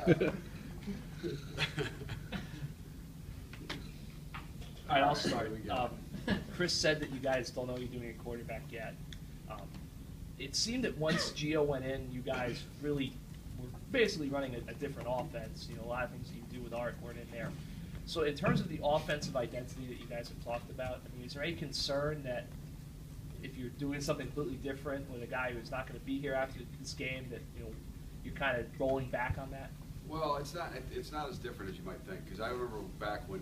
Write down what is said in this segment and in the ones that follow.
All right, I'll start. Chris said that you guys don't know you're doing a quarterback yet. It seemed that once Gio went in, you guys really were basically running a different offense. You know, a lot of things that you do with Art weren't in there. So in terms of the offensive identity that you guys have talked about, I mean, is there any concern that if you're doing something completely different with a guy who's not going to be here after this game, that you're kind of rolling back on that? Well, it's not as different as you might think, because I remember back when,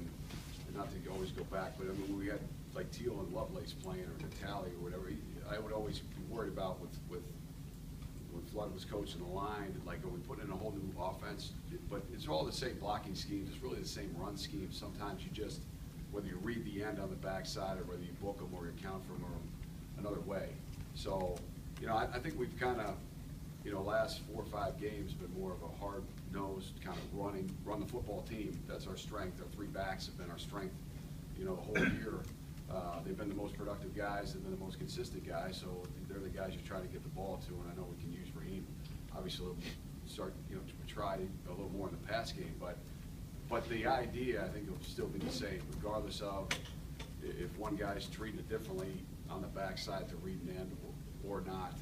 not to always go back, but I mean, when we had like Teal and Lovelace playing, or Natali or whatever, I would always be worried about with when Flood was coaching the line, like, are we putting in a whole new offense? But it's all the same blocking schemes. It's really the same run scheme. Sometimes you just, whether you read the end on the backside or whether you book them or you count from them another way. So, I think we've kind of, last 4 or 5 games been more of a hard-nosed kind of run the football team. That's our strength. Our 3 backs have been our strength, the whole year. They've been the most productive guys. They've been the most consistent guys. So they're the guys you try to get the ball to. And I know we can use Raheem. Obviously, we'll start, try a little more in the pass game. But the idea, I think, will still be the same, regardless of if one guy's treating it differently on the backside to read an end or not.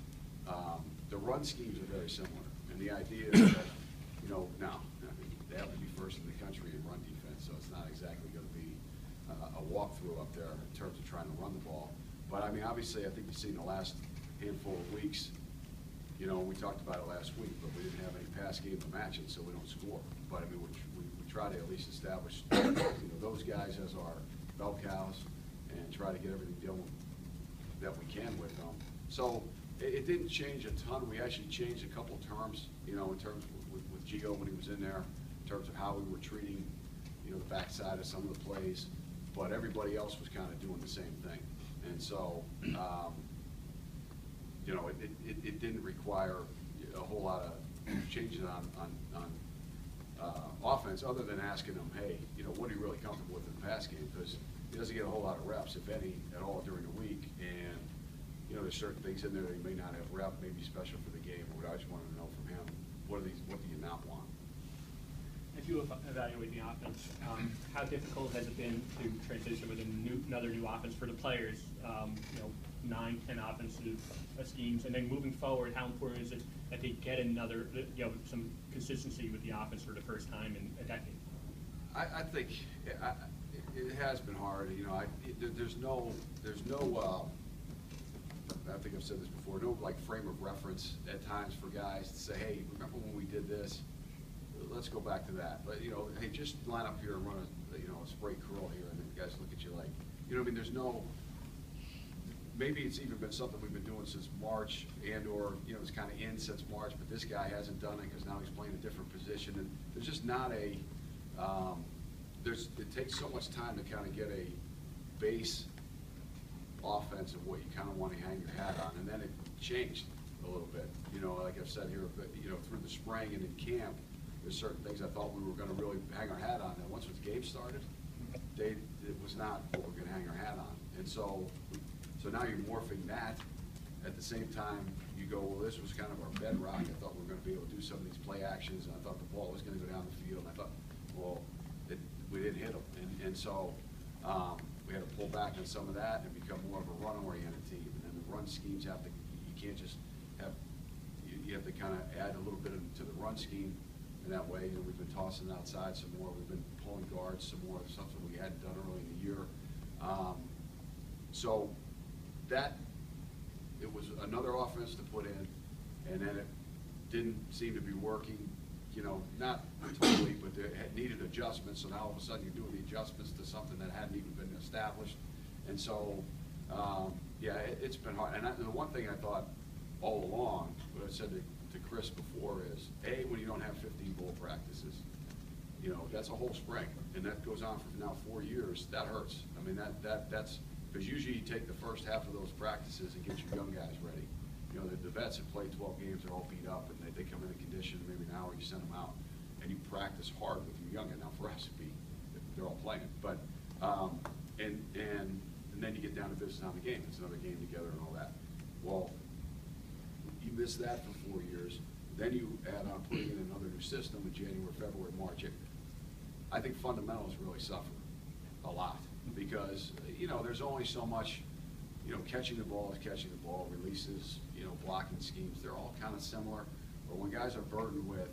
The run schemes are very similar. And the idea is that, now, they have to be first in the country in run defense, so it's not exactly going to be a walkthrough up there in terms of trying to run the ball. But I mean, obviously, I think you've seen the last handful of weeks, we talked about it last week, but we didn't have any pass game to match it, so we don't score. But I mean, we try to at least establish those guys as our bell cows and try to get everything done that we can with them. So it didn't change a ton. We actually changed a couple terms, in terms with Gio when he was in there, in terms of how we were treating, the backside of some of the plays. But everybody else was kind of doing the same thing. And so, it didn't require a whole lot of changes on offense, other than asking him, hey, what are you really comfortable with in the pass game? Because he doesn't get a whole lot of reps, if any, at all during the week. And, there's certain things in there that he may not have rep, maybe special for the game. Or I just wanted to know from him, what do you not want? If you evaluate the offense, how difficult has it been to transition with another new offense for the players? 9, 10 offensive schemes, and then moving forward, how important is it that they get another, some consistency with the offense for the first time in a decade? I think it has been hard. There's no. I think I've said this before. No frame of reference at times for guys to say, hey, remember when we did this? Let's go back to that. But hey, just line up here and run a spray curl here, and then the guys look at you like, I mean, there's no. Maybe it's even been something we've been doing since March, and/or it's kind of in since March, but this guy hasn't done it because now he's playing a different position, and there's just not a. It takes so much time to kind of get a base offense of what you kind of want to hang your hat on, and then it changed a little bit. Like I've said here, but through the spring and in camp, there's certain things I thought we were going to really hang our hat on. And once the game started, it was not what we're going to hang our hat on. And so now you're morphing that. At the same time, you go, well, this was kind of our bedrock. I thought we were going to be able to do some of these play actions, and I thought the ball was going to go down the field. And I thought, well, we didn't hit them. And so we had to pull back on some of that and become more of a run-oriented team. And then the run schemes you can't just have, you have to kind of add a little bit to the run scheme. In that way, we've been tossing outside some more. We've been pulling guards some more, something we hadn't done early in the year. So it was another offense to put in, and then it didn't seem to be working, not totally, but it needed adjustments. So now all of a sudden you're doing the adjustments to something that hadn't even been established. And so, it's been hard. And the one thing I thought all along, what I said to Chris before is, when you don't have 15 bowl practices, that's a whole spring, and that goes on for now 4 years. That hurts. I mean, that's because usually you take the first half of those practices and get your young guys ready. The vets have played 12 games, they're all beat up, and they come in condition, maybe an hour, you send them out, and you practice hard with your young. Now for us, they're all playing, but and then you get down to business on the game. It's another game together and all that. Well, you miss that for 4 years. then you add on putting in another new system in January, February, March. I think fundamentals really suffer a lot because, you know, there's only so much, you know, catching the ball is catching the ball, releases, you know, blocking schemes, they're all kind of similar. But when guys are burdened with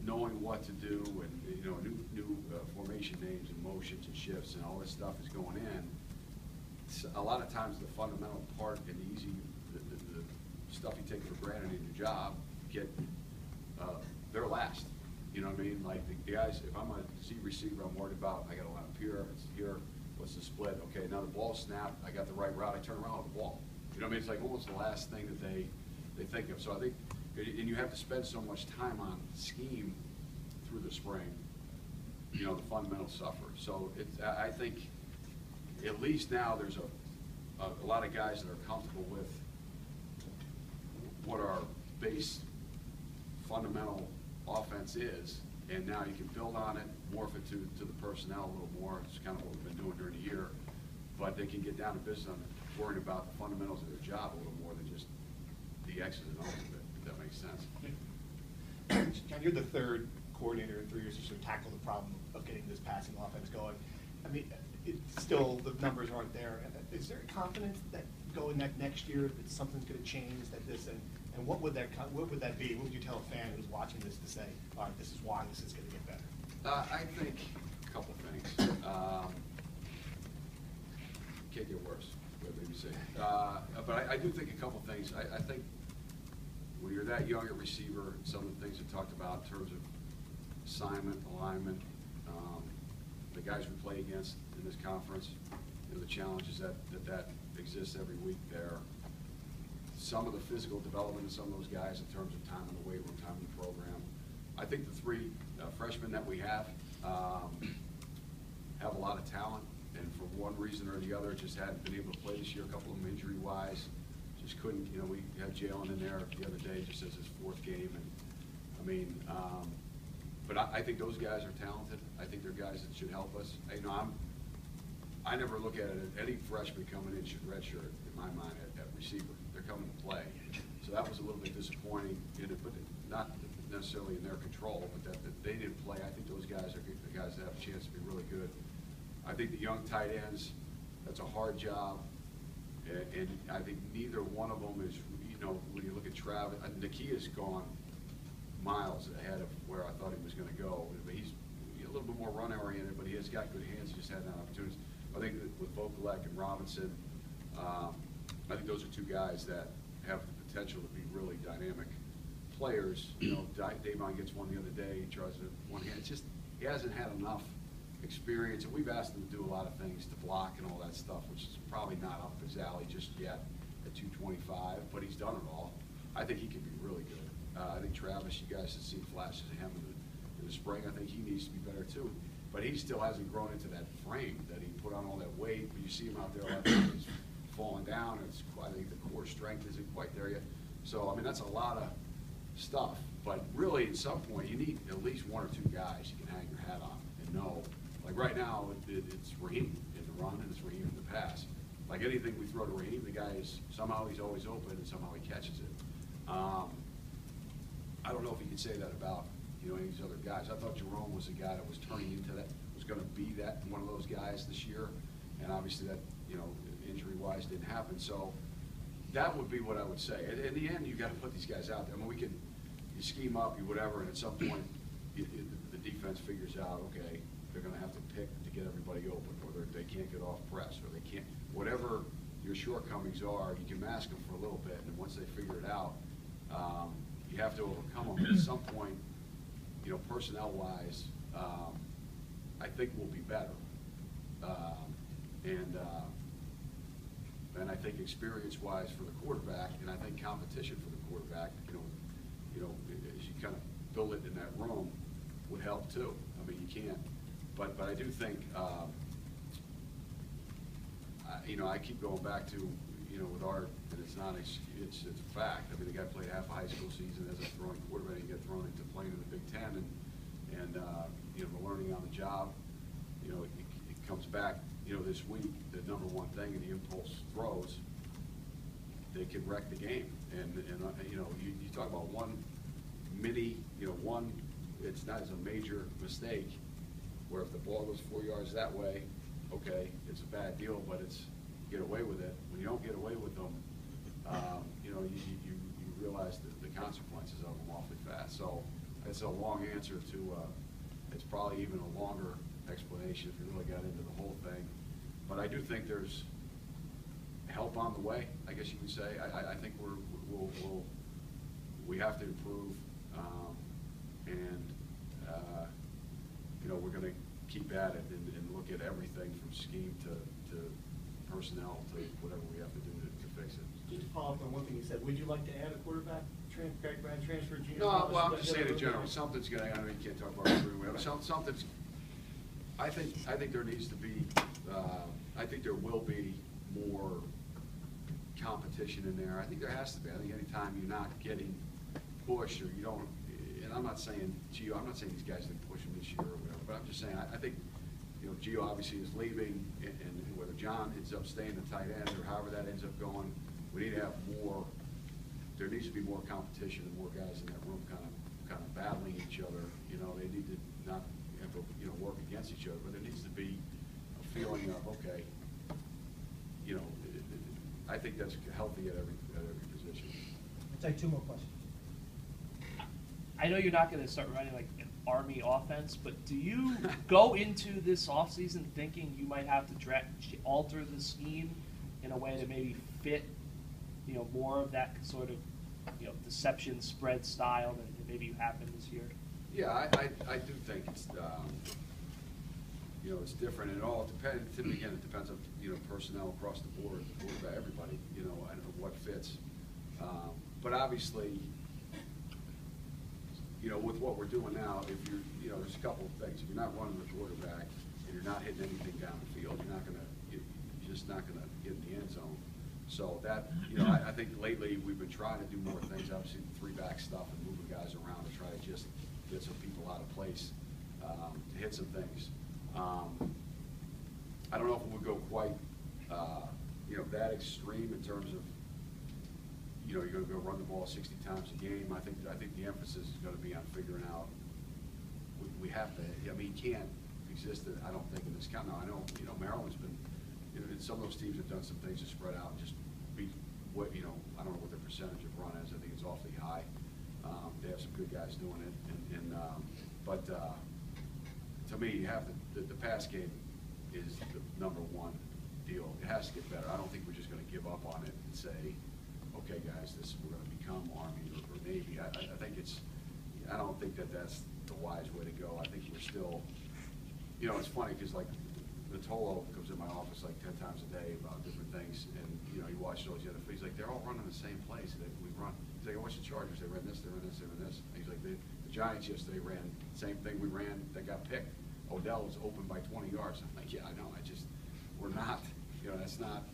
knowing what to do and, you know, new formation names and motions and shifts and all this stuff is going in, a lot of times the fundamental part and the easy, the stuff you take for granted in your job, they're last. You know what I mean? Like the guys, if I'm a Z receiver, I'm worried about, I got to line up here, it's here, what's the split? Okay, now the ball snapped, I got the right route, I turn around with the ball. You know what I mean? It's like almost the last thing that they think of. So I think, and you have to spend so much time on scheme through the spring, you know, the fundamentals suffer. So I think at least now there's a lot of guys that are comfortable with what our base fundamental offense is, and now you can build on it, morph it to the personnel a little more. It's kind of what we've been doing during the year, but they can get down to business on worrying about the fundamentals of their job a little more than just the X's and O's of it, if that makes sense. John, you're the third coordinator in 3 years to sort of tackle the problem of getting this passing offense going. I mean, still the numbers aren't there. Is there confidence that going next year that something's going to change, that this and what would that be? What would you tell a fan who's watching this to say, all right, this is why this is going to get better? I think a couple things. Can't get worse, what you say. But I do think a couple things. I think when you're that young a receiver, some of the things we talked about in terms of assignment, alignment, the guys we play against in this conference, you know, the challenges that exists every week there. Some of the physical development of some of those guys in terms of time in the weight room, time in the program. I think the three freshmen that we have a lot of talent, and for one reason or the other, just hadn't been able to play this year. A couple of them injury-wise, just couldn't. You know, we had Jalen in there the other day, just as his fourth game, and I mean, but I think those guys are talented. I think they're guys that should help us. You know, I never look at it. Any freshman coming in should redshirt in my mind at receiver. They're coming to play, so that was a little bit disappointing in it, but not necessarily in their control. But that they didn't play. I think those guys are the guys that have a chance to be really good. I think the young tight ends, that's a hard job, and I think neither one of them is. You know, when you look at Travis, Nakia's gone miles ahead of where I thought he was going to go. But he's a little bit more run oriented, but he has got good hands. He just hadn't had opportunities. I think that with Vokalek and Robinson, I think those are two guys that have the potential to be really dynamic players. You know, Davon gets one the other day. He tries to one hand. It's just he hasn't had enough experience, and we've asked him to do a lot of things to block and all that stuff, which is probably not up his alley just yet at 225. But he's done it all. I think he could be really good. I think Travis, you guys have seen flashes of him in the spring. I think he needs to be better too. But he still hasn't grown into that frame that he put on all that weight. But you see him out there, a lot of times he's falling down. I think the core strength isn't quite there yet. So, I mean, that's a lot of stuff. But really, at some point, you need at least one or two guys you can hang your hat on and know. Like right now, it's Raheem in the run and it's Raheem in the pass. Like anything we throw to Raheem, the guy is, somehow he's always open and somehow he catches it. I don't know if you can say that about, you know, any of these other guys. I thought Jerome was a guy that was turning into that, was going to be that, one of those guys this year. And obviously that, you know, injury-wise didn't happen. So that would be what I would say. In the end, you've got to put these guys out there. I mean, you scheme up, you whatever, and at some point, the defense figures out, okay, they're going to have to pick to get everybody open, or they can't get off press, or they can't, whatever your shortcomings are, you can mask them for a little bit, and once they figure it out, you have to overcome them. At some point, you know, personnel-wise, I think we'll be better. And I think experience-wise for the quarterback, and I think competition for the quarterback, you know, as you kind of build it in that room, would help too. I mean, you can't, but I do think, you know, I keep going back to, you know, with Art, and it's a fact. I mean, the guy played half a high school season as a throwing quarterback. He got thrown into playing in the Big Ten, and you know, the learning on the job. You know, it comes back. You know, this week, the number one thing in the impulse throws, they can wreck the game. And you know, you talk about one mini, you know, one, it's not as a major mistake, where if the ball goes 4 yards that way, okay, it's a bad deal, but it's, you get away with it. When you don't get away with them, you know, you realize the consequences of them awfully fast. So it's a long answer to, it's probably even a longer explanation if you really got into the whole thing. But I do think there's help on the way, I guess you could say. I think we have to improve, and you know, we're going to keep at it and look at everything from scheme to personnel to whatever we have to do to fix it. Just to follow up on one thing you said, would you like to add a quarterback grad transfer? No, well, I'm just saying in general, something's going to, I know you can't talk about recruiting, whatever, something's, I think there needs to be, I think there will be more competition in there. I think there has to be. I think anytime you're not getting pushed or you don't, and I'm not saying Gio, I'm not saying these guys didn't push him this year or whatever, but I'm just saying, I think, you know, Gio obviously is leaving, and whether John ends up staying the tight end or however that ends up going, we need to have more, there needs to be more competition and more guys in that room kind of battling each other. You know, they need to not have to, you know, work against each other, but there needs to be a feeling of, okay, you know, I think that's healthy at every position. I'll take two more questions. I know you're not going to start running like an Army offense, but do you go into this offseason thinking you might have to alter the scheme in a way to maybe fit, you know, more of that sort of, you know, deception spread style than maybe you have been this year? Yeah, I do think it's, you know, it's different, and it all depends, again, it depends on, you know, personnel across the board, by everybody, you know, and what fits. But obviously, you know, with what we're doing now, if you're, you know, there's a couple of things. If you're not running the quarterback and you're not hitting anything down the field, you're just not gonna get in the end zone. So that, you know, I think lately we've been trying to do more things, obviously the three-back stuff and moving guys around to try to just get some people out of place, to hit some things. I don't know if we would go quite, you know, that extreme in terms of, you know, you're going to go run the ball 60 times a game. I think the emphasis is going to be on figuring out. We have to. I mean, you can't exist. I don't think in this count. Now I know, you know, Maryland's been. You know, some of those teams have done some things to spread out and just be. What, you know, I don't know what the percentage of run is. I think it's awfully high. They have some good guys doing it, but to me, you have to. The pass game is the #1 deal. It has to get better. I don't think we're just going to give up on it and say, okay, guys, we're going to become Army or Navy. I think it's, I don't think that's the wise way to go. I think we're still, you know, it's funny because like Natolo comes in my office like 10 times a day about different things, and you know, you watch those other things, like they're all running the same place. We run. He's like, I watch the Chargers. They ran this, they ran this, they ran this. And he's like, the Giants yesterday ran the same thing we ran that got picked. Odell was open by 20 yards. I'm like, yeah, I know. We're not. You know, that's not.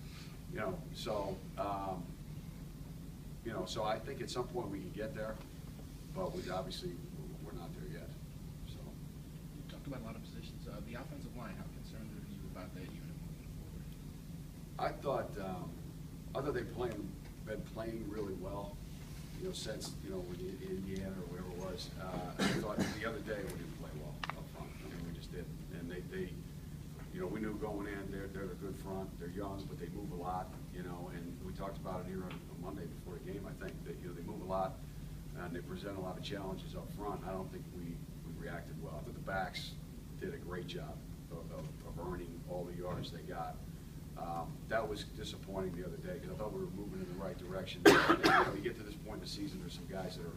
You know, so. You know, so I think at some point we can get there, but we're not there yet. So You talked about a lot of positions. The offensive line, how concerned are you about that unit moving forward? I thought they've been playing really well, you know, since, you know, when Indiana or wherever it was. I thought the other day we didn't play well up front. I mean, we just didn't. And they you know, we knew going in, they're a good front. They're young, but they move a lot, you know, and we talked about it here on Monday before the game, I think, that, you know, they move a lot and they present a lot of challenges up front. I don't think we reacted well. I thought the backs did a great job of earning all the yards they got. That was disappointing the other day because I thought we were moving in the right direction. You know, you get to this point in the season, there's some guys that are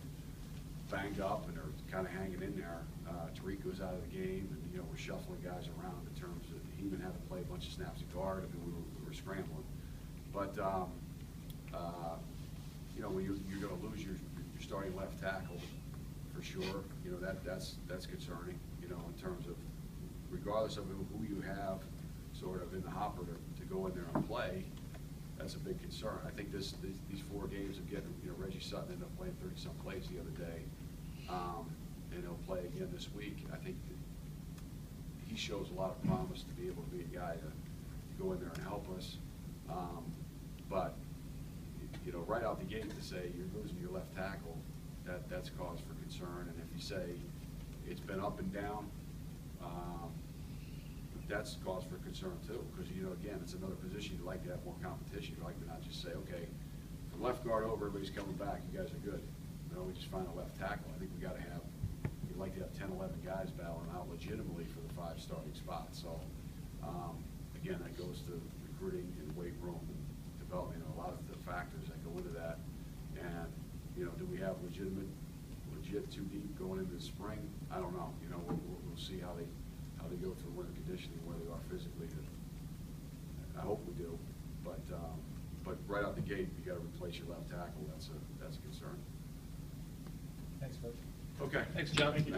banged up and are kind of hanging in there. Tariq goes out of the game, and you know, we're shuffling guys around in terms of he even had to play a bunch of snaps at guard. I mean, we were scrambling, but you know, when you're going to lose your starting left tackle for sure, you know, that's concerning. You know, in terms of regardless of who you have sort of in the hopper to go in there and play, that's a big concern. I think these 4 games of getting, you know, Reggie Sutton ended up playing 30-some plays the other day, and he'll play again this week. I think that he shows a lot of promise to be able to be a guy to go in there and help us. But you know, right out the gate to say you're losing your left tackle, that's cause for concern. And if you say it's been up and down, that's cause for concern too, because, you know, again, it's another position. You like to have more competition. You like to not just say, okay, from left guard over, everybody's coming back, you guys are good. No, we just find a left tackle. I think we got to have, we'd like to have 10, 11 guys battling out legitimately for the 5 starting spots. So, again, that goes to recruiting and weight room and development, a lot of the factors that go into that. And, you know, do we have legit too deep going into the spring? I don't know. You know, we'll see how they go through winter conditioning, where they are physically. I hope we do, but right out the gate, you got to replace your left tackle. That's a concern. Thanks, Coach. Okay. Thanks, John. Thank you.